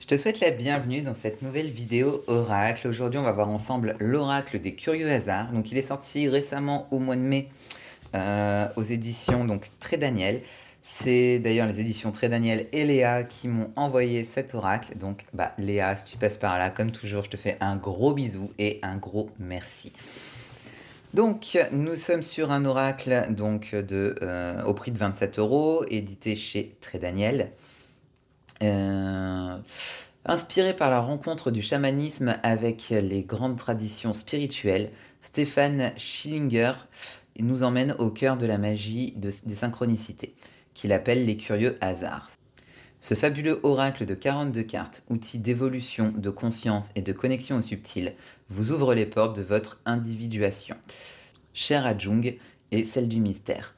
Je te souhaite la bienvenue dans cette nouvelle vidéo oracle. Aujourd'hui, on va voir ensemble l'oracle des curieux hasards. Donc, il est sorti récemment au mois de mai aux éditions Très Daniel. C'est d'ailleurs les éditions Très Daniel et Léa qui m'ont envoyé cet oracle. Donc, Léa, si tu passes par là, comme toujours, je te fais un gros bisou et un gros merci. Donc, nous sommes sur un oracle au prix de 27 €, édité chez Très Daniel. Inspiré par la rencontre du chamanisme avec les grandes traditions spirituelles, Stéphane Schillinger nous emmène au cœur de la magie des synchronicités, qu'il appelle les curieux hasards. Ce fabuleux oracle de 42 cartes, outil d'évolution, de conscience et de connexion au subtil, vous ouvre les portes de votre individuation, chère à Jung et celle du mystère.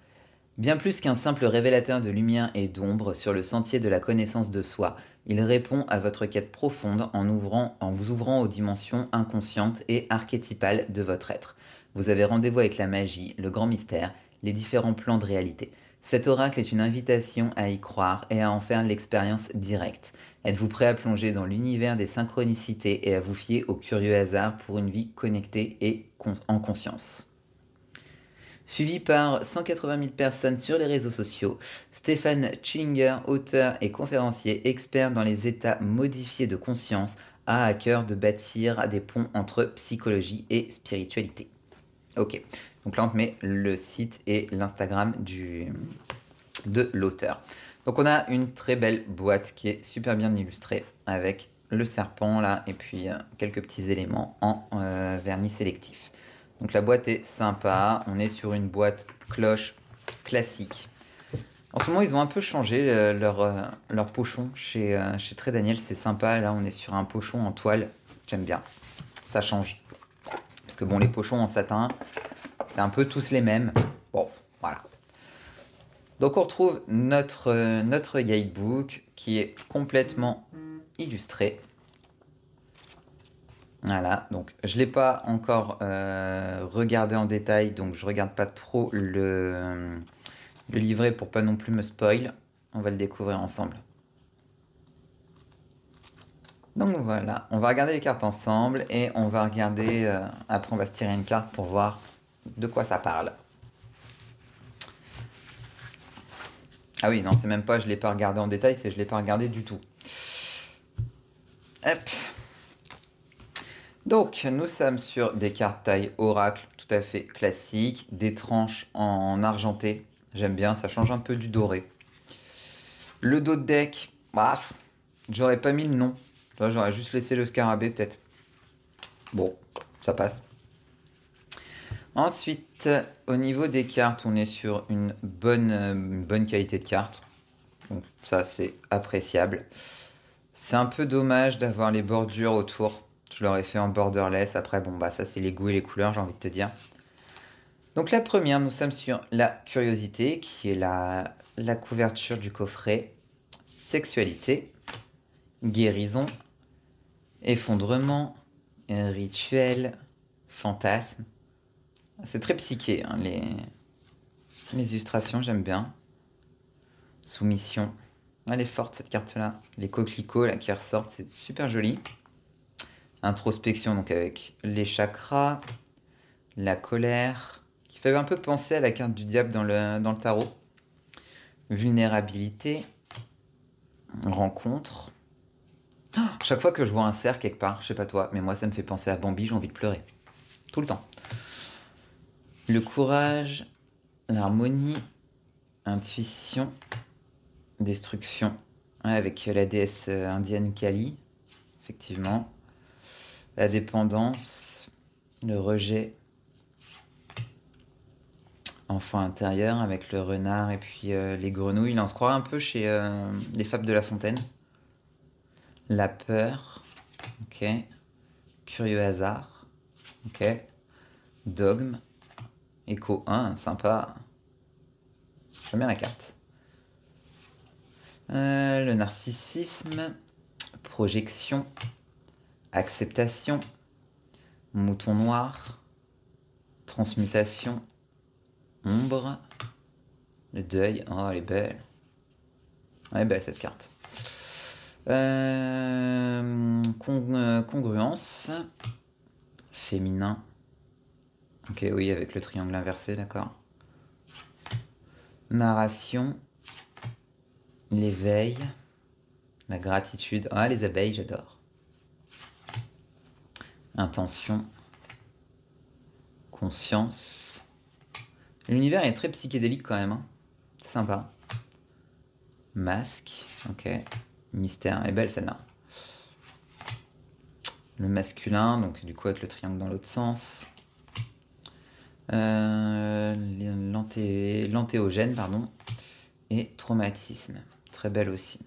Bien plus qu'un simple révélateur de lumière et d'ombre sur le sentier de la connaissance de soi, il répond à votre quête profonde en vous ouvrant aux dimensions inconscientes et archétypales de votre être. Vous avez rendez-vous avec la magie, le grand mystère, les différents plans de réalité. Cet oracle est une invitation à y croire et à en faire l'expérience directe. Êtes-vous prêt à plonger dans l'univers des synchronicités et à vous fier au curieux hasard pour une vie connectée et en conscience? Suivi par 180 000 personnes sur les réseaux sociaux, Stéphane Schillinger, auteur et conférencier expert dans les états modifiés de conscience, a à cœur de bâtir des ponts entre psychologie et spiritualité. Ok, donc là on te met le site et l'Instagram de l'auteur. Donc on a une très belle boîte qui est super bien illustrée avec le serpent là et puis quelques petits éléments en vernis sélectif. Donc la boîte est sympa, on est sur une boîte cloche classique. En ce moment, ils ont un peu changé leur pochon chez Très Daniel, c'est sympa. Là, on est sur un pochon en toile, j'aime bien. Ça change. Parce que bon, les pochons en satin, c'est un peu tous les mêmes. Bon, voilà. Donc on retrouve notre guidebook qui est complètement illustré. Voilà, donc je ne l'ai pas encore regardé en détail, donc je regarde pas trop le livret pour pas non plus me spoil. On va le découvrir ensemble. Donc voilà, on va regarder les cartes ensemble et on va regarder, après on va se tirer une carte pour voir de quoi ça parle. Ah oui, non, c'est même pas je l'ai pas regardé en détail, c'est je l'ai pas regardé du tout. Hop. Donc, nous sommes sur des cartes taille oracle tout à fait classiques, des tranches en argenté. J'aime bien, ça change un peu du doré. Le dos de deck, j'aurais pas mis le nom. J'aurais juste laissé le scarabée peut-être. Bon, ça passe. Ensuite, au niveau des cartes, on est sur une bonne qualité de carte. Donc ça, c'est appréciable. C'est un peu dommage d'avoir les bordures autour. Je l'aurais fait en borderless. Après, bon, ça, c'est les goûts et les couleurs, j'ai envie de te dire. Donc, la première, nous sommes sur la curiosité, qui est la couverture du coffret. Sexualité, guérison, effondrement, rituel, fantasme. C'est très psyché, hein, les illustrations, j'aime bien. Soumission. Elle est forte, cette carte-là. Les coquelicots là, qui ressortent, c'est super joli. Introspection, donc avec les chakras, la colère, qui fait un peu penser à la carte du diable dans le tarot. Vulnérabilité, rencontre. Chaque fois que je vois un cerf quelque part, je sais pas toi, mais moi ça me fait penser à Bambi, j'ai envie de pleurer. Tout le temps. Le courage, l'harmonie, intuition, destruction. Ouais, avec la déesse indienne Kali, effectivement. La dépendance, le rejet, enfant intérieur avec le renard et puis les grenouilles. Là, on se croirait un peu chez les Fables de La Fontaine. La peur, ok. Curieux hasard, ok. Dogme, écho 1, sympa. J'aime bien la carte. Le narcissisme, projection, acceptation, mouton noir, transmutation, ombre, le deuil. Oh, elle est belle. Elle est belle cette carte. Congruence. Féminin. Ok, oui, avec le triangle inversé, d'accord. Narration. L'éveil. La gratitude. Ah, les abeilles, j'adore. Intention. Conscience. L'univers est très psychédélique quand même, hein. C'est sympa. Masque. Ok. Mystère. Elle est belle celle-là. Le masculin, donc du coup avec le triangle dans l'autre sens. L'antéogène, pardon. Et traumatisme. Très belle aussi.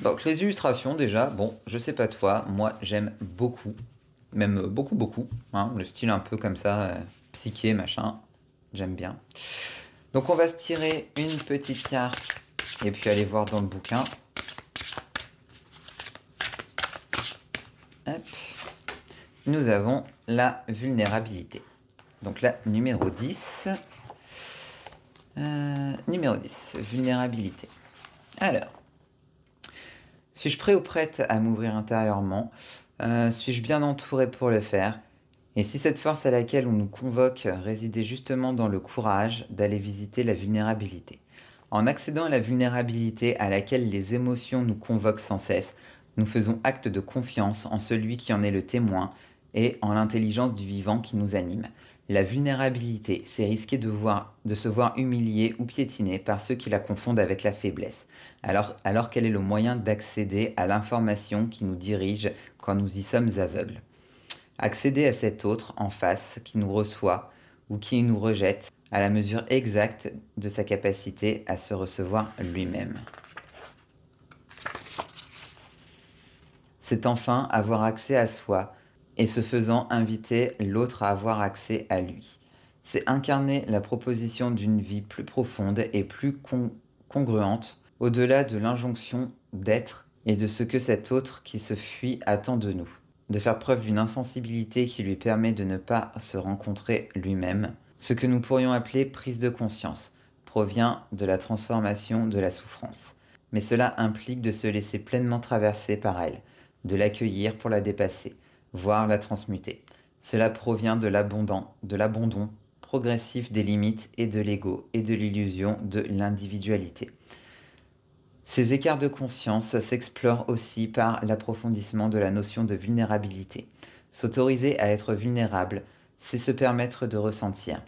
Donc les illustrations déjà, bon, je sais pas toi, moi j'aime beaucoup. Même beaucoup, beaucoup. Hein, le style un peu comme ça, psyché, machin. J'aime bien. Donc on va se tirer une petite carte et puis aller voir dans le bouquin. Hop. Nous avons la vulnérabilité. Donc là, numéro 10. Numéro 10, vulnérabilité. Alors, suis-je prêt ou prête à m'ouvrir intérieurement? Suis-je bien entouré pour le faire? Et si cette force à laquelle on nous convoque résidait justement dans le courage d'aller visiter la vulnérabilité? En accédant à la vulnérabilité à laquelle les émotions nous convoquent sans cesse, nous faisons acte de confiance en celui qui en est le témoin et en l'intelligence du vivant qui nous anime. La vulnérabilité, c'est risquer de se voir humilié ou piétiné par ceux qui la confondent avec la faiblesse, alors qu'elle est le moyen d'accéder à l'information qui nous dirige quand nous y sommes aveugles. Accéder à cet autre en face qui nous reçoit ou qui nous rejette à la mesure exacte de sa capacité à se recevoir lui-même. C'est enfin avoir accès à soi et ce faisant inviter l'autre à avoir accès à lui. C'est incarner la proposition d'une vie plus profonde et plus congruente au-delà de l'injonction d'être et de ce que cet autre qui se fuit attend de nous. De faire preuve d'une insensibilité qui lui permet de ne pas se rencontrer lui-même. Ce que nous pourrions appeler prise de conscience provient de la transformation de la souffrance. Mais cela implique de se laisser pleinement traverser par elle, de l'accueillir pour la dépasser, voire la transmuter. Cela provient de l'abandon progressif des limites et de l'ego et de l'illusion de l'individualité. Ces écarts de conscience s'explorent aussi par l'approfondissement de la notion de vulnérabilité. S'autoriser à être vulnérable, c'est se permettre de ressentir,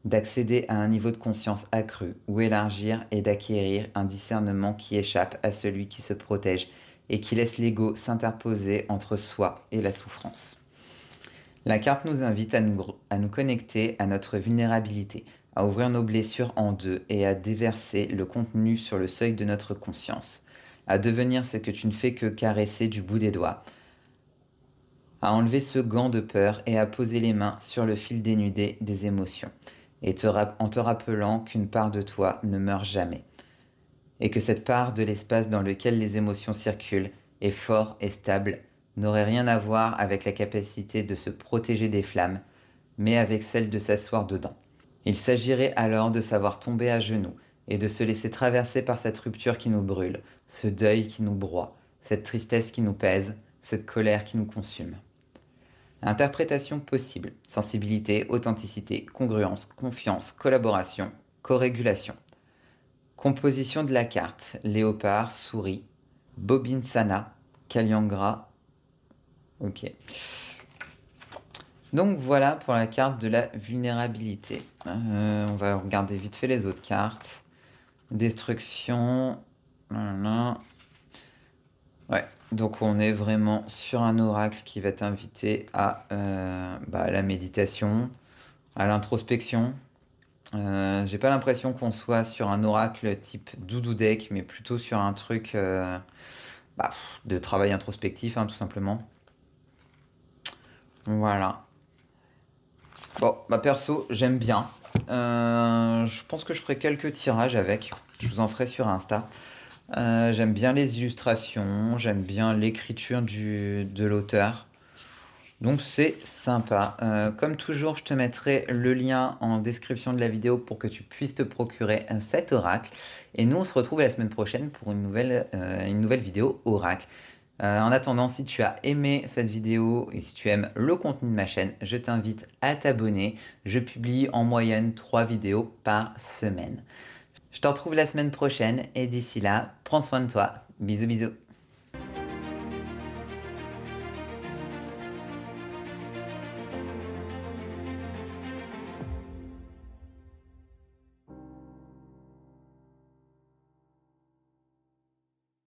d'accéder à un niveau de conscience accru ou élargir et d'acquérir un discernement qui échappe à celui qui se protège et qui laisse l'ego s'interposer entre soi et la souffrance. La carte nous invite à nous connecter à notre vulnérabilité, à ouvrir nos blessures en deux et à déverser le contenu sur le seuil de notre conscience, à devenir ce que tu ne fais que caresser du bout des doigts, à enlever ce gant de peur et à poser les mains sur le fil dénudé des émotions, et en te rappelant qu'une part de toi ne meurt jamais, et que cette part de l'espace dans lequel les émotions circulent est fort et stable, n'aurait rien à voir avec la capacité de se protéger des flammes, mais avec celle de s'asseoir dedans. Il s'agirait alors de savoir tomber à genoux et de se laisser traverser par cette rupture qui nous brûle, ce deuil qui nous broie, cette tristesse qui nous pèse, cette colère qui nous consume. Interprétation possible, sensibilité, authenticité, congruence, confiance, collaboration, corrégulation. Composition de la carte, léopard, souris, bobine sana, Kalyangra. Ok. Donc voilà pour la carte de la vulnérabilité. On va regarder vite fait les autres cartes. Destruction. Voilà. Ouais, donc on est vraiment sur un oracle qui va t'inviter à la méditation, à l'introspection. J'ai pas l'impression qu'on soit sur un oracle type doudou deck, mais plutôt sur un truc de travail introspectif, hein, tout simplement. Voilà. Bon, perso, j'aime bien. Je pense que je ferai quelques tirages avec. Je vous en ferai sur Insta. J'aime bien les illustrations, j'aime bien l'écriture de l'auteur. Donc c'est sympa. Comme toujours, je te mettrai le lien en description de la vidéo pour que tu puisses te procurer cet oracle. Et nous, on se retrouve la semaine prochaine pour une nouvelle vidéo oracle. En attendant, si tu as aimé cette vidéo et si tu aimes le contenu de ma chaîne, je t'invite à t'abonner. Je publie en moyenne 3 vidéos par semaine. Je te retrouve la semaine prochaine et d'ici là, prends soin de toi. Bisous bisous.